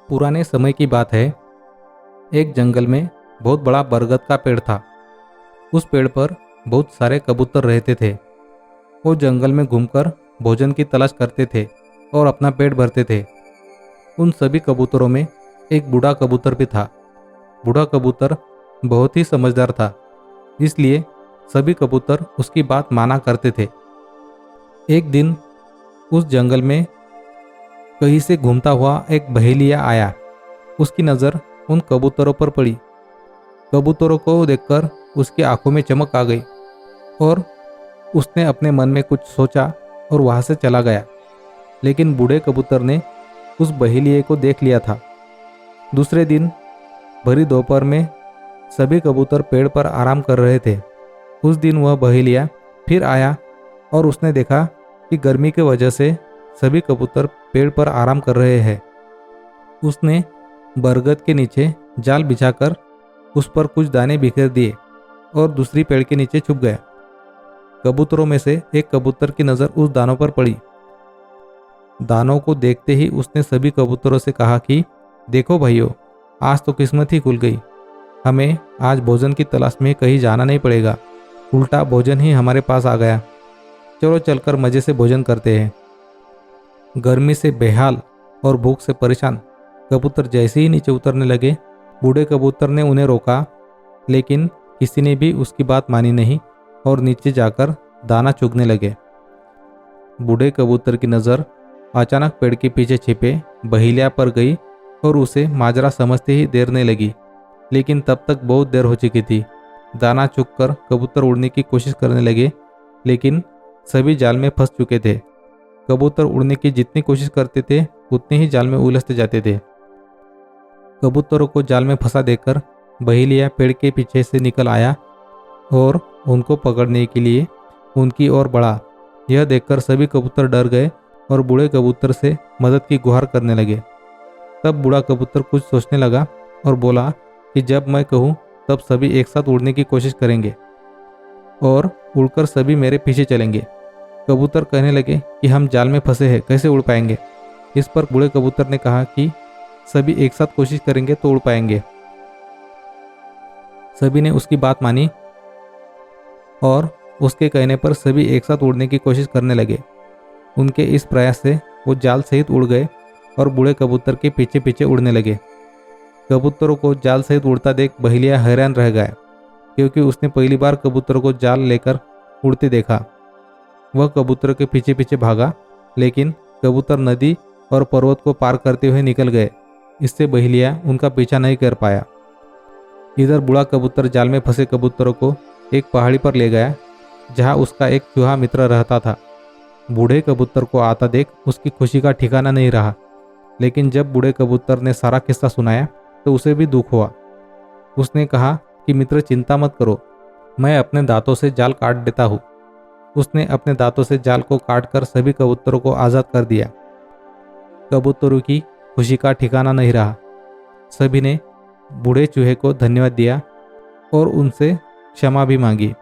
पुराने समय की बात है। एक जंगल में बहुत बड़ा बरगद का पेड़ था। उस पेड़ पर बहुत सारे कबूतर रहते थे। वो जंगल में घूमकर भोजन की तलाश करते थे और अपना पेट भरते थे। उन सभी कबूतरों में एक बूढ़ा कबूतर भी था। बूढ़ा कबूतर बहुत ही समझदार था, इसलिए सभी कबूतर उसकी बात माना करते थे। एक दिन उस जंगल में कहीं से घूमता हुआ एक बहेलिया आया। उसकी नज़र उन कबूतरों पर पड़ी। कबूतरों को देखकर उसकी आंखों में चमक आ गई और उसने अपने मन में कुछ सोचा और वहां से चला गया। लेकिन बूढ़े कबूतर ने उस बहेलिये को देख लिया था। दूसरे दिन भरी दोपहर में सभी कबूतर पेड़ पर आराम कर रहे थे। उस दिन वह बहेलिया फिर आया और उसने देखा कि गर्मी की वजह से सभी कबूतर पेड़ पर आराम कर रहे हैं। उसने बरगद के नीचे जाल बिछाकर उस पर कुछ दाने बिखेर दिए और दूसरी पेड़ के नीचे छुप गया। कबूतरों में से एक कबूतर की नज़र उस दानों पर पड़ी। दानों को देखते ही उसने सभी कबूतरों से कहा कि देखो भाइयों, आज तो किस्मत ही खुल गई। हमें आज भोजन की तलाश में कहीं जाना नहीं पड़ेगा, उल्टा भोजन ही हमारे पास आ गया। चलो चलकर मज़े से भोजन करते हैं। गर्मी से बेहाल और भूख से परेशान कबूतर जैसे ही नीचे उतरने लगे, बूढ़े कबूतर ने उन्हें रोका, लेकिन किसी ने भी उसकी बात मानी नहीं और नीचे जाकर दाना चुगने लगे। बूढ़े कबूतर की नज़र अचानक पेड़ के पीछे छिपे बहेलिया पर गई और उसे माजरा समझते ही देरने लगी। लेकिन तब तक बहुत देर हो चुकी थी। दाना चुगकर कबूतर उड़ने की कोशिश करने लगे, लेकिन सभी जाल में फंस चुके थे। कबूतर उड़ने की जितनी कोशिश करते थे उतने ही जाल में उलझते जाते थे। कबूतरों को जाल में फंसा देकर बहेलिया पेड़ के पीछे से निकल आया और उनको पकड़ने के लिए उनकी ओर बढ़ा। यह देखकर सभी कबूतर डर गए और बूढ़े कबूतर से मदद की गुहार करने लगे। तब बूढ़ा कबूतर कुछ सोचने लगा और बोला कि जब मैं कहूँ तब सभी एक साथ उड़ने की कोशिश करेंगे और उड़कर सभी मेरे पीछे चलेंगे। कबूतर कहने लगे कि हम जाल में फंसे हैं, कैसे उड़ पाएंगे। इस पर बूढ़े कबूतर ने कहा कि सभी एक साथ कोशिश करेंगे तो उड़ पाएंगे। सभी ने उसकी बात मानी और उसके कहने पर सभी एक साथ उड़ने की कोशिश करने लगे। उनके इस प्रयास से वो जाल सहित उड़ गए और बूढ़े कबूतर के पीछे पीछे उड़ने लगे। कबूतरों को जाल सहित उड़ता देख बहेलिया हैरान रह गया, क्योंकि उसने पहली बार कबूतरों को जाल लेकर उड़ते देखा। वह कबूतरों के पीछे पीछे भागा, लेकिन कबूतर नदी और पर्वत को पार करते हुए निकल गए। इससे बहेलिया उनका पीछा नहीं कर पाया। इधर बूढ़ा कबूतर जाल में फंसे कबूतरों को एक पहाड़ी पर ले गया, जहां उसका एक चूहा मित्र रहता था। बूढ़े कबूतर को आता देख उसकी खुशी का ठिकाना नहीं रहा, लेकिन जब बूढ़े कबूतर ने सारा किस्सा सुनाया तो उसे भी दुख हुआ। उसने कहा कि मित्र, चिंता मत करो, मैं अपने दांतों से जाल काट देता हूँ। उसने अपने दांतों से जाल को काटकर सभी कबूतरों को आज़ाद कर दिया। कबूतरों की खुशी का ठिकाना नहीं रहा। सभी ने बूढ़े चूहे को धन्यवाद दिया और उनसे क्षमा भी मांगी।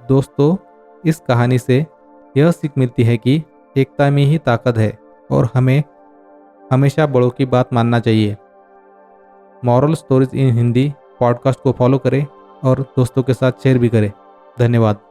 दोस्तों, इस कहानी से यह सीख मिलती है कि एकता में ही ताकत है और हमें हमेशा बड़ों की बात मानना चाहिए। Moral stories in Hindi podcast को फॉलो करें और दोस्तों के साथ शेयर भी करें। धन्यवाद।